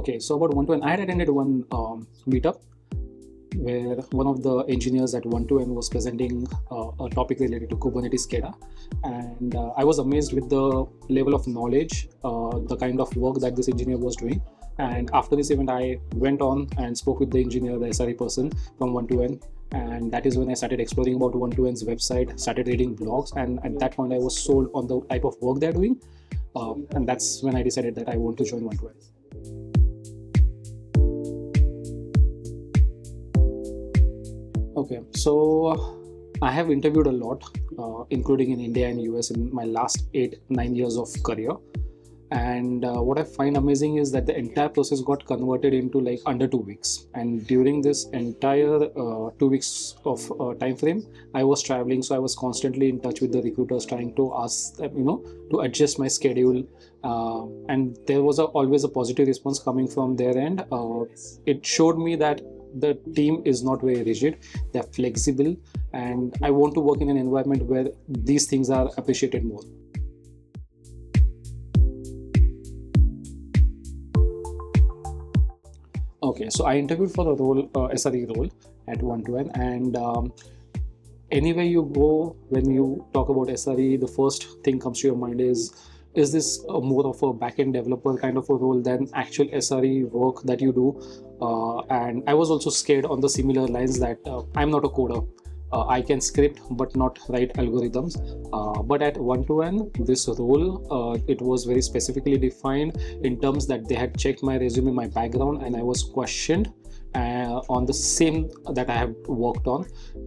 Okay, so about one-to-one, I had attended one meetup where one of the engineers at one-to-one was presenting a topic related to Kubernetes SCADA, and I was amazed with the level of knowledge, the kind of work that this engineer was doing. And after this event, I went on and spoke with the engineer, the SRE person from one-to-one, and that is when I started exploring about one-to-one's website, started reading blogs, and at that point I was sold on the type of work they're doing, and that's when I decided that I want to join one-to-one. Okay, so I have interviewed a lot, including in India and US in my last 8-9 years of career. And what I find amazing is that the entire process got converted into like under 2 weeks. And during this entire 2 weeks of time frame, I was traveling, so I was constantly in touch with the recruiters, trying to ask them, to adjust my schedule. And there was always a positive response coming from their end. It showed me that the team is not very rigid, they're flexible, and I want to work in an environment where these things are appreciated more. Okay, so I interviewed for the role, SRE role at one-to-one, and anywhere you go, when you talk about SRE, the first thing comes to your mind is this more of a back-end developer kind of a role than actual SRE work that you do? And I was also scared on the similar lines that I'm not a coder. I can script but not write algorithms. But at one-to-one, this role, it was very specifically defined in terms that they had checked my resume, my background, and I was questioned on the same that I have worked on.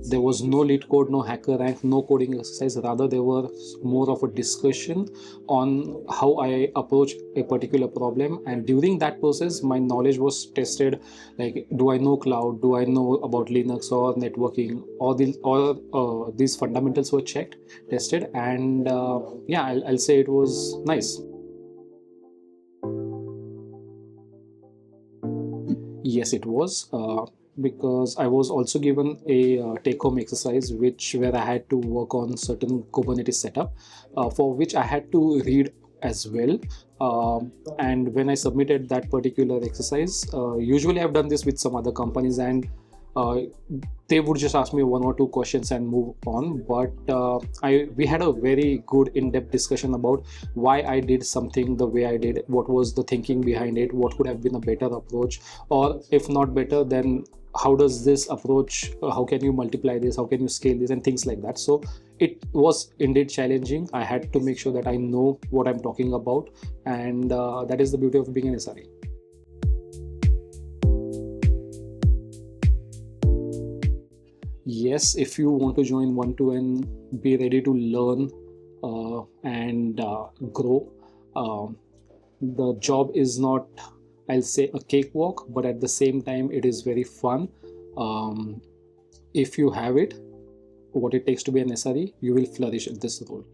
There was no lead code, no hacker rank, no coding exercise. Rather, there were more of a discussion on how I approach a particular problem. And during that process, my knowledge was tested. Like, do I know cloud? Do I know about Linux or networking? Or these fundamentals were checked, tested, and yeah, I'll say it was nice. Yes, it was, because I was also given a take-home exercise where I had to work on certain Kubernetes setup, for which I had to read as well. And when I submitted that particular exercise, usually I've done this with some other companies, and they would just ask me 1 or 2 questions and move on. But we had a very good in-depth discussion about why I did something the way I did, what was the thinking behind it, what could have been a better approach, or if not better, then how does this approach, how can you multiply this, how can you scale this, and things like that. So it was indeed challenging. I had to make sure that I know what I'm talking about, and that is the beauty of being an SRE. Yes, if you want to join one-to-one, be ready to learn and grow. The job is not, I'll say, a cakewalk, but at the same time, it is very fun. If you have it, what it takes to be an SRE, you will flourish at this role.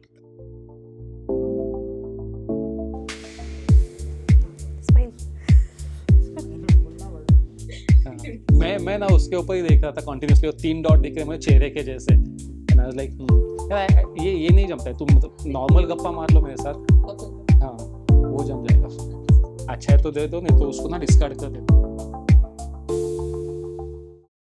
मैं ना उसके ऊपर ही देख रहा था continuously, और 3 dot दिख रहे मुझे चेहरे के जैसे, एंड आई वाज लाइक ये नहीं जमता है, तुम मतलब नॉर्मल गप्पा मार लो मेरे साथ, हाँ वो जम जाएगा, अच्छा है तो दे दो, नहीं तो उसको ना डिस्कार्ड कर दो.